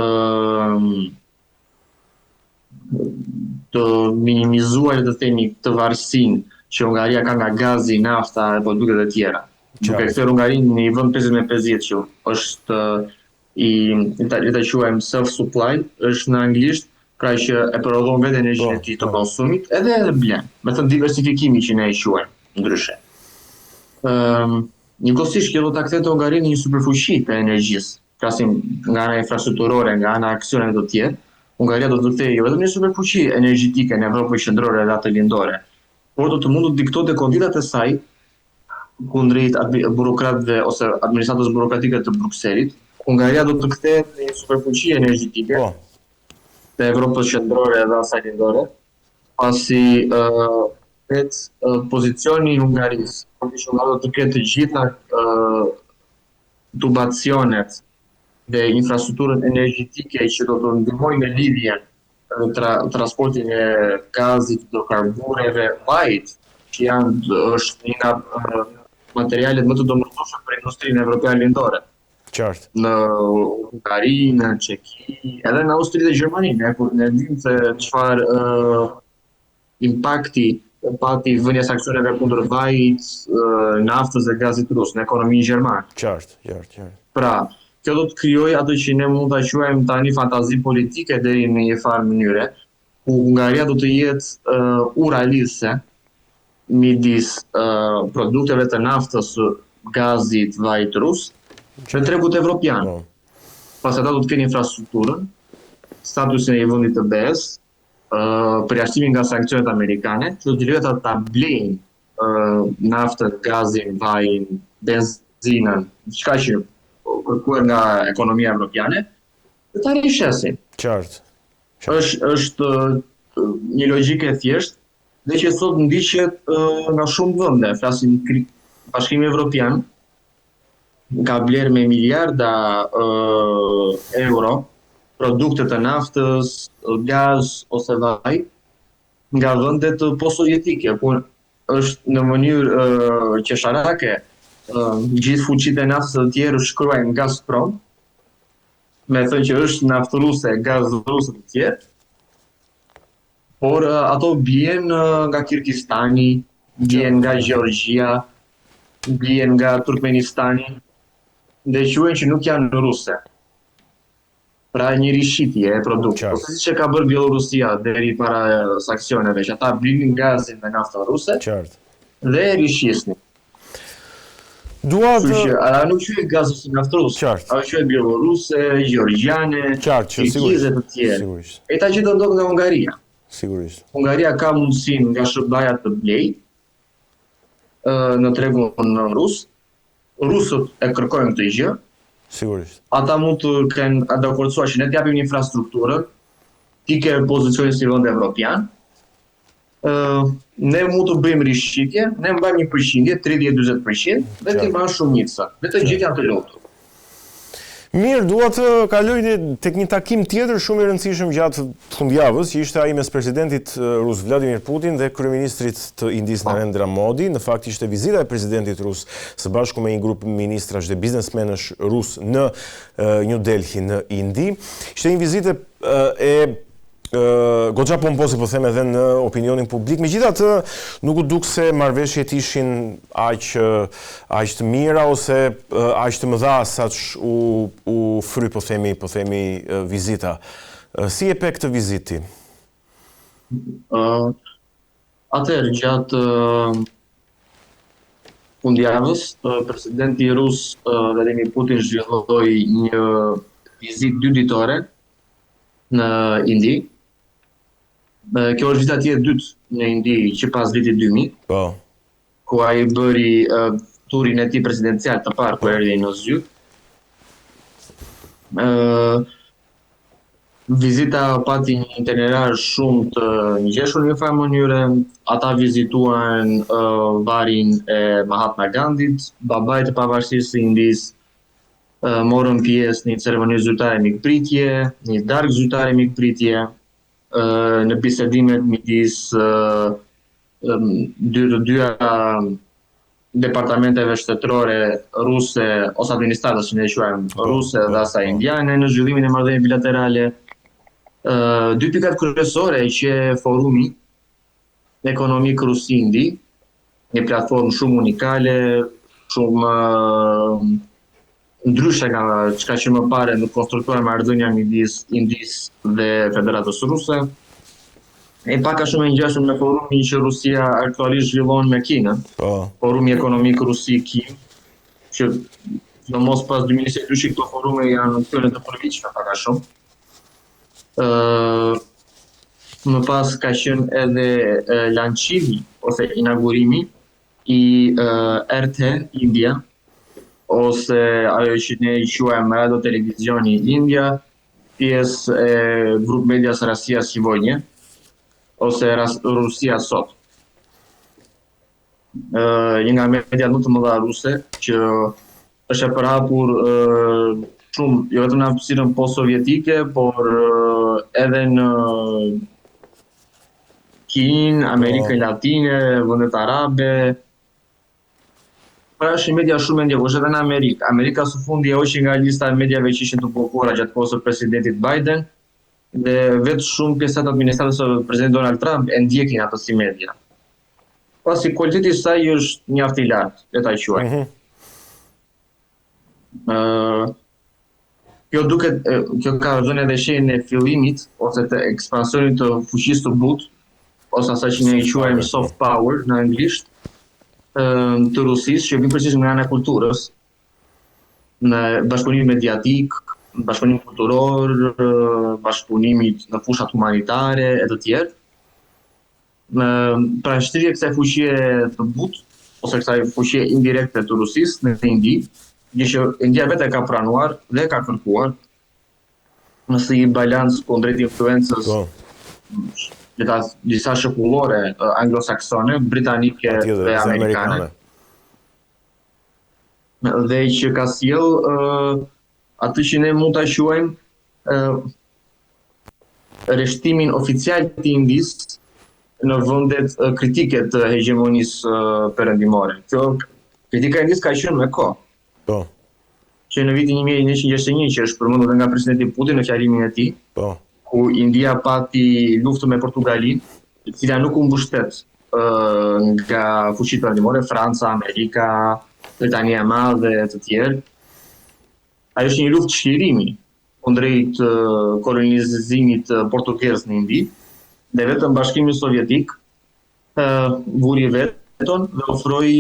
të minimizuar të themi të varësinë që Hungaria ka nga gazi, nafta e produktet e tjera. Duke kthyer Hungarinë në një vend 50-50 që është le ta quajmë self-supply, është në anglisht, pra që e prodhon vetë energjinë e tij të konsumit edhe blen, me thënë diversifikimi që ne e quajmë ndryshe. Njëkohësisht kjo do ta kthejë Hungarinë në një superfuqi të energjisë, flasim nga ana infrastrukturore, nga ana aksioneve të tjerë. Hungaria do të kthejë jo vetëm një superfuqi energjetike në Evropën qendrore dhe atë lindore, por do të mund të diktonte konditat e saj kundrejt burokratëve ose administratës burokratike të Brukselit. Hungaria do të kthehet në një superfuqi energjetike të Evropës qendrore dhe asaj lindore, pasi pozicioni i Hungarisë, që do të ketë të gjitha tubacionet dhe infrastrukturën energjetike që do të ndihmojnë në lidhjen dhe transportin e gazit, hidrokarbureve, vajit, që është një nga materialet më të domosdoshme për industrinë evropiane lindore. Qartë. Në Hungari, në Çeki, edhe në Austri dhe Gjermani, ne dimë se çfarë impakti pati vënia e sanksione kundër vajit, naftës dhe gazit rus në ekonominë gjermane. Qartë. Pra, kjo do të krijojë atë që ne mund ta quajmë tani fantazi politike deri në një farë mënyre, ku Hungaria do të jetë uralise midis produkteve të naftës, gazit, vajit rus, në tregut evropian. Pas ata do të kenë infrastrukturën, statusin e vendit të BE-s, përjashtimin nga sankcionet amerikane, që do të lejohet ta blejnë naftën, gazin, vajin, benzinën, çka që kërkuar nga ekonomia evropiane, dhe ta rishesin. Qartë. Është një logjike e thjeshtë dhe që sot ndiqet nga shumë vende. Flasim Bashkimi Evropian ka bler me miliarda euro produkte të naftës, gaz ose vaj nga vendet post-sovjetike, por është në mënyrë qesharake gjithë fuqitë e naftës të tjerë shkruajnë Gazprom, me thënë që është naftë ruse, gaz ruse të tjerë, por ato bien nga Kirgistani, bien nga Gjeorgjia, bien nga Turkmenistani, dhe quhen që nuk janë ruse. Pra një rishitje e produktit. Ose siç e ka bërë Bielorusia deri para sanksioneve, që ata blinin gazin me naftën ruse dhe rishisnin. Ata nuk quhet gaz ose naftë ruse, ata quhet bieloruse, gjeorgjiane, kirgize të tjerë. E ta gjithë do ndodh nga Hungaria. Sigurisht. Hungaria ka mundësinë nga shërbëdhënia të blejë në tregun rus. Rusët e kërkojnë këtë gjë. Sigurisht. Ata mund të kenë dakordsuar që ne t'japim një infrastrukturë, ti ke pozicionin si vend evropian. Ne mund të bëjmë rishqitje, ne mbajmë një përqindje, 30-40%, dhe ti mban shumica. Dhe të gjithë janë të lutur. Mirë, dua të kaloj tek një takim tjetër shumë i rëndësishëm gjatë fundjavës, që ishte ai mes presidentit rus Vladimir Putin dhe kryeministrit të Indisë Narendra Modi. Në fakt ishte vizita e presidentit rus së bashku me një grup ministrash dhe biznesmenësh rus në New Delhi në Indi. Ishte një vizitë goxha pompose, po them edhe në opinionin publik. Megjithatë, nuk u duk se marrëveshjet ishin aq të mira ose aq të mëdha saç u fry po themi vizita. Si e pe këtë vizitë? Atëherë, gjatë fundjavës, presidenti rus Vladimir Putin zhvilloi një vizitë 2 ditore në Indi. Kjo është vizita e dytë në Indi që pas vitit 2000, ku ai bëri turin e tij presidencial të parë kur erdhi në zyrë. Vizita pati një itinerar shumë të ngjeshur në një farë mënyre. Ata vizituan varin e Mahatma Gandhit, babait të pavarësisë së Indisë, morën pjesë në një ceremoni zyrtare mikpritje, një darkë zyrtare mikpritje, në bisedimet midis dyja departamenteve shtetërore ruse ose administratës që ne quajmë ruse dhe asaj indiane në zhvillimin e marrëdhënieve bilaterale. 2 pikat kryesore që forumi ekonomik rus-indi, një platformë shumë unikale, shumë ndryshe nga çka që më parë në konstruktuar marrëdhënia midis Indisë dhe Federatës Ruse. E paka shumë e ngjashëm me forumin që Rusia aktualisht zhvillon me Kinën. Forumi ekonomik Rusi-Kinë, që domos pas 2022 këto forume janë këtyre të përgjithshme paka shumë. Më pas ka qenë edhe lançimi ose inaugurimi i RT India, ose ajo që ne i quajmë Radio Televizioni India, pjesë e grup medias Rasia Сегодня, ose Rusia Sot. Një nga mediat më të mëdha ruse, që është e përhapur shumë, jo vetëm në hapësirën post-sovjetike, por edhe në Kinë, Amerikën Latine, vendet arabe. Pra është një media shumë e ndjekur, edhe në Amerikë. Amerika së fundi e hoqi nga lista e mediave që ishin të bllokuara gjatë kohës së presidentit Biden, dhe vetë shumë pjesë të administratës së presidentit Donald Trump e ndjekin atë si media. Pasi kualiteti i saj është mjaft i lartë, le ta quajmë. Kjo ka dhënë edhe shenjën e fillimit ose të ekspansionit të fuqisë të butë, ose asaj që ne i quajmë soft power në anglisht, të Rusisë, që vjen përgjithësisht nga ana e kulturës, në bashkëpunim mediatik, bashkëpunim kulturor, bashkëpunimit në fushat humanitare e të tjerë. Pra shtrihje kësaj fuqie të butë ose kësaj fuqie indirekte të Rusisë në Indi gjë që India vetë e ka pranuar dhe ka kërkuar nëse i balans kundrejt influencës disa shokullore anglosaksone, britanike dhe amerikane. Dhe që ka sjell atë që ne mund ta quajmë rreshtimin oficial të Indisë në vendet kritike të hegemonisë perëndimore. Kjo kritika e Indisë ka qenë me kohë. Po. Që në vitin 1961 që është përmendur nga presidenti Putin në fjalimin e tij, ku India pati luftën me Portugalin, e cila nuk u mbështet nga fuqitë perëndimore, Franca, Amerika, Britania e Madhe e të tjerë. Ajo është një luftë çlirimi kundrejt kolonizimit portugez në Indi, dhe vetëm Bashkimi Sovjetik vuri veton dhe ofroi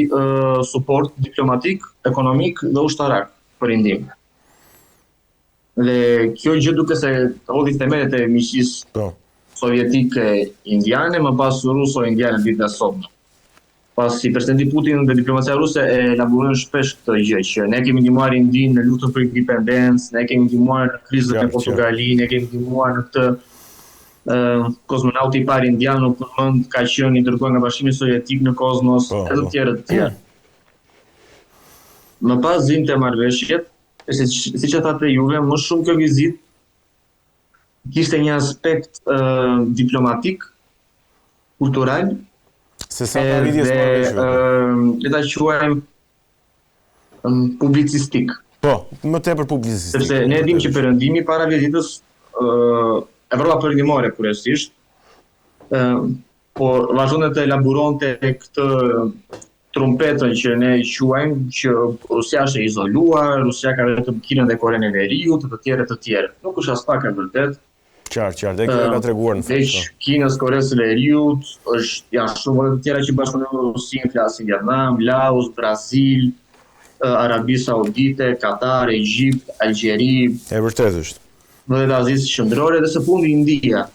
suport diplomatik, ekonomik dhe ushtarak për Indinë. Dhe kjo gjë duke se hodhi themelet e miqësisë sovjetike indiane, më pas ruso-indiane ditën e sotme. Pasi presidenti Putin dhe diplomacia ruse e elaborojnë shpesh këtë gjë, që ne kemi ndihmuar Indinë në luftën për independencë, ne kemi ndihmuar në krizën e Portugali, ne kemi ndihmuar në këtë kozmonauti i parë indian në përmend ka qenë i dërguar nga Bashkimi Sovjetik në kozmos, e të tjerë. Më pas zinte marrëveshjet, siç e thatë juve, më shumë kjo vizitë kishte një aspekt diplomatik, kultural, se sa paridhjes le ta quajmë publicistik. Po, më tepër publicistik. Sepse ne dimë që perëndimi para vizitës Evropa perëndimore kryesisht, por vazhdon të elaboronte këtë trumpetën që ne quajmë që Rusia është e izoluar, Rusia ka vetëm Kinën dhe Korenë e Veriut, të tjerë. Nuk është as pak e vërtet. Qartë, dhe kjo e ka treguar në fakt. Kinës, Koreas së Veriut, është janë shumë të tjera që bashkëpunon me Rusinë, flasin Vietnam, Laos, Brazil, Arabi Saudite, Katar, Egjipt, Algjeri. E vërtet është. Dhe Azisë Qendrore dhe së fundi India.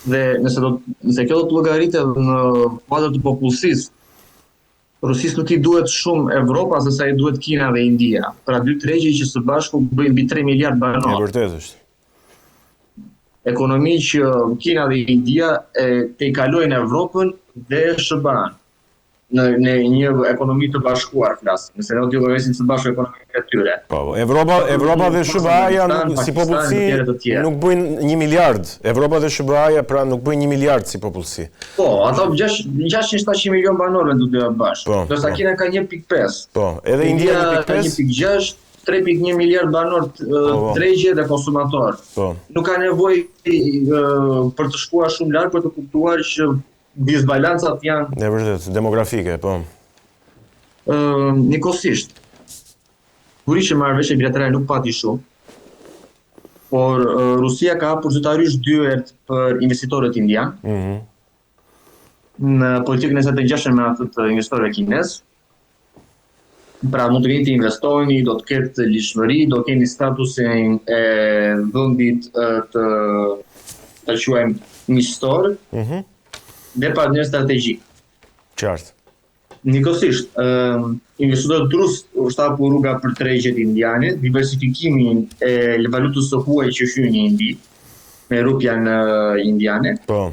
Dhe nëse kjo do të llogaritet në kuadër të popullsisë, Rusisë nuk i duhet shumë Evropa se sa i duhet Kina dhe India. Pra dy tregje që së bashku bëjnë mbi 3 miliard banor. E vërtet është. Ekonomi që Kina dhe India te i kalojnë Evropën dhe SBA-n në një ekonomi të bashkuar flas. Nëse ne do të llogarisim së bashku ekonominë e tyre. Po, Evropa dhe SBA-ja si popullsi nuk bëjnë 1 miliard. Evropa dhe SBA-ja pra nuk bëjnë 1 miliard si popullsi. Po, ato 600-700 milion banorë do të bashkë. Ndërsa Kina ka 1.5. Po, edhe India ka 1.6. 3.1 miliard banor tregje dhe konsumator. Nuk ka nevojë për të shkuar shumë larg për të kuptuar që disbalancat janë e vërtet demografike, po. Njëkohësisht. Kurrë që marrëveshje bilaterale nuk pati shumë, por Rusia ka hapur zyrtarisht dyert për investitorët indian. Në politikën e saj të ngjashme me atë të investitorëve kinez. Pra mund të vinë të investojnë, do të ketë lishmëri, do të keni statusin e vendit të quajmë miqëstor dhe partner strategjik. Qartë. Njëkohësisht, investitorët rusë është hapur rruga për tregjet indiane, diversifikimin e valutës së huaj që hyn në Indi me rupjan indiane. Po.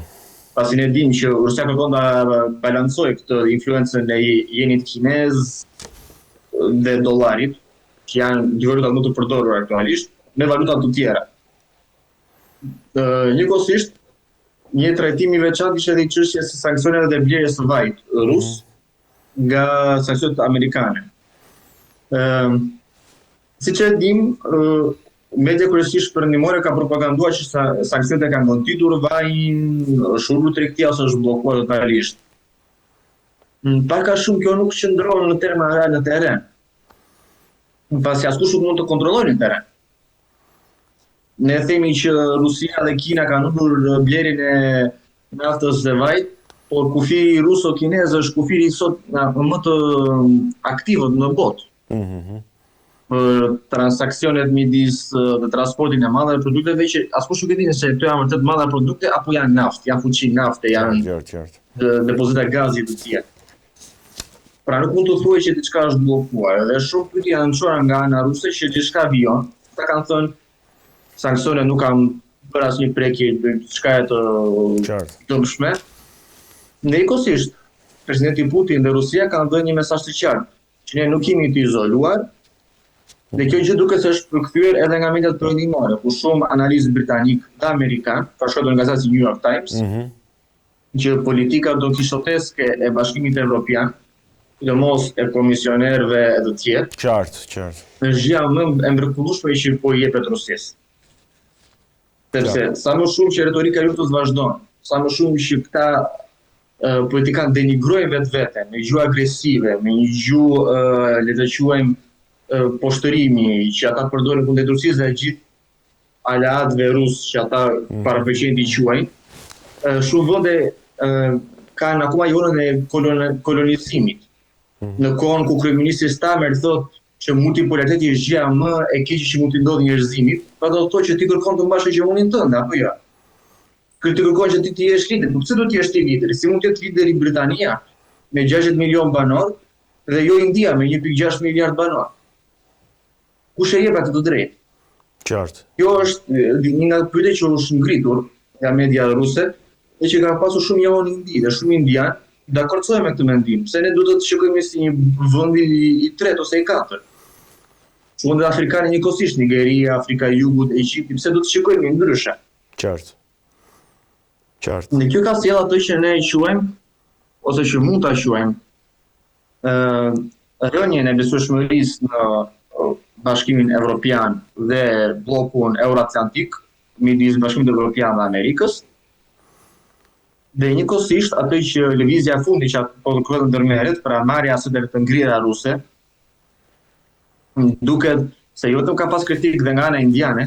Pasi ne dimë që Rusia kërkon ta balancojë këtë influencën e jenit kinez dhe dollarit, që janë dy valuta më të përdorura aktualisht, me valuta të tjera. Njëkohësisht, një trajtim i veçantë ishte edhe çështja e sanksioneve dhe blerjes së vajit rus nga sanksionet amerikane. Siç e dimë, media kryesisht perëndimore ka propaganduar që sanksionet e kanë ngoditur vajin, është ulur tregtia ose është bllokuar totalisht. Pak a shumë kjo nuk qëndron në terma real në terren. Pasi askush nuk mund të kontrollojë në terren. Ne themi që Rusia dhe Kina kanë ulur blerjen e naftës dhe vajit, por kufiri ruso-kinez është kufiri sot më të aktivët në botë. Për transaksionet midis dhe transportin e madhe të produkteve që askush nuk e di nëse këto janë vërtet madhe produkte apo janë naftë, janë fuqi nafte, janë depozita gazi të tjerë. Pra nuk mund të thuaj që diçka është bllokuar. Edhe shumë pyetje janë çuara nga ana ruse që diçka vijon. Ata kanë thënë sanksionet nuk kanë bërë asnjë prekje diçka të dëmshme. Njëkohësisht, presidenti Putin dhe Rusia kanë dhënë një mesazh të qartë që ne nuk jemi të izoluar. Dhe kjo gjë duket se është përkthyer edhe nga mediat perëndimore, ku shumë analistë britanik dhe amerikan, ka shkruar në gazetë New York Times, që politika do kishoteske e Bashkimit Evropian, sidomos e komisionerëve e të tjerë, qartë. Është gjëja më e mrekullueshme që po i jepet Rusisë. Sepse sa më shumë që retorika e luftës vazhdon, sa më shumë që këta politikanë denigrojnë vetveten me gjuhë agresive, me një gjuhë le të quajmë poshtërimi që ata përdorin kundër Rusisë dhe gjithë aleatëve rusë që ata parapëqejnë t'i quajnë, shumë vende kanë akoma jonën e kolonizimit. Në kohën ku kryeministri Stamer thotë që multipolariteti është gjëja më e keqe që mund t'i ndodhë njerëzimit, pa do të thotë që ti kërkon të mbash hegemonin tënde, apo jo? Ti kërkon që ti jesh lider, por pse do të jesh ti lider? Si mund të jetë lideri Britania me 60 milion banor dhe jo India me 1.6 miliard banor? Kush e jep atë të drejtë? Qartë. Kjo është një nga pyetjet që është ngritur nga media ruse, dhe që ka pasur shumë javon Indi dhe shumë indian dakordsohen me këtë mendim. Pse ne duhet të shikojmë si një vend i tretë ose i katërt. Shumë vendet afrikane njëkohësisht, Nigeria, Afrika e Jugut, Egjipti, pse do të shikojmë ndryshe? Qartë. Në kjo ka sjell ato që ne quajmë ose që mund ta quajmë rënien e besueshmërisë në Bashkimin Evropian dhe bllokun Euroatlantik midis Bashkimit Evropian dhe Amerikës. Dhe njëkohësisht ato që lëvizja e fundit që po kërkohet ndërmerret, pra marrja e aseteve të ngrira ruse, duket se jo vetëm ka pas kritik dhe nga ana indiane,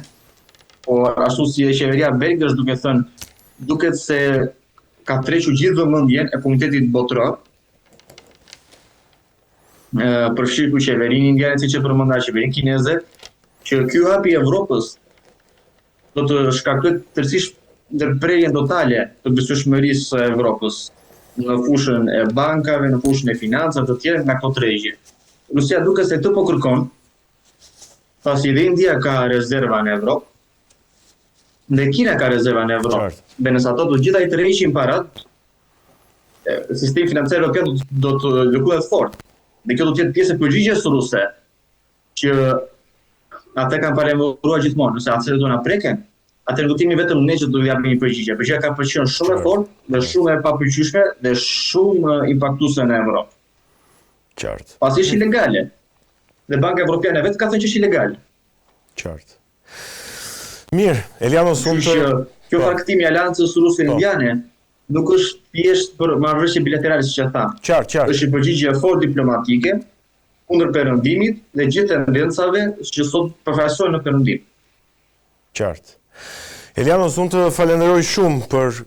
por ashtu si e qeveria belge është duke thënë, duket se ka trequr gjithë vëmendjen e komunitetit botror, përfshirë ku qeverinë indiane, siç e përmenda, qeverinë kineze, që ky hapi i Evropës do të shkaktojë tërësisht ndërprerjen totale të besueshmërisë së Evropës në fushën e bankave, në fushën e financave të tjera nga këto tregje. Rusia duket se këtë po kërkon, pasi dhe India ka rezerva në Evropë, dhe Kina ka rezerva në Evropë. Dhe nëse ato të gjitha i tërheqin parat, sistemi financiar evropian do të lëkuhet fort. Dhe kjo do të jetë pjesë e përgjigjes ruse, që ata kanë paraemëruar gjithmonë, nëse atë do na preken, atëherë do të jemi vetëm ne që do të japim një përgjigje. Përgjigjja ka qenë shumë e fortë dhe shumë e papërgjyeshme dhe shumë impaktuese në Evropë. Qartë. Pasi është ilegale. Dhe Banka Evropiane vetë ka thënë që është ilegale. Qartë. Mirë, Eliano Suntë. Kjo faktimi i aleancës ruse-indiane nuk është thjesht për marrëveshje bilaterale, siç e tham. Qartë. Është një përgjigje fort diplomatike kundër perëndimit dhe gjithë tendencave që sot përfaqësohen në perëndim. Qartë. Eliano Suntë, falenderoj shumë për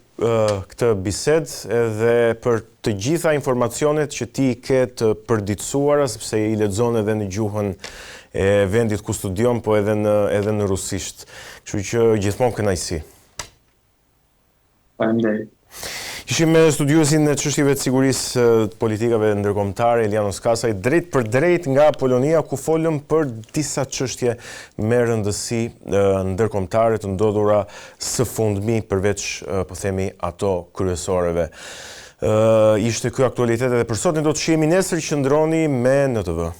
këtë bisedë edhe për të gjitha informacionet që ti ke të përditësuara, sepse i lexon edhe në gjuhën e vendit ku studion, po edhe në rusisht. Kështu që gjithmonë kënaqësi. Faleminderit. Ishim me studiuesin e çështjeve të sigurisë politikave ndërkombëtare, Eliano Skasaj, drejt për drejt nga Polonia, ku folëm për disa çështje me rëndësi ndërkombëtare të ndodhura së fundmi, përveç po themi ato kryesoreve. Ishte ky aktualiteti dhe për sot ne do të shihemi nesër, qëndroni me NTV.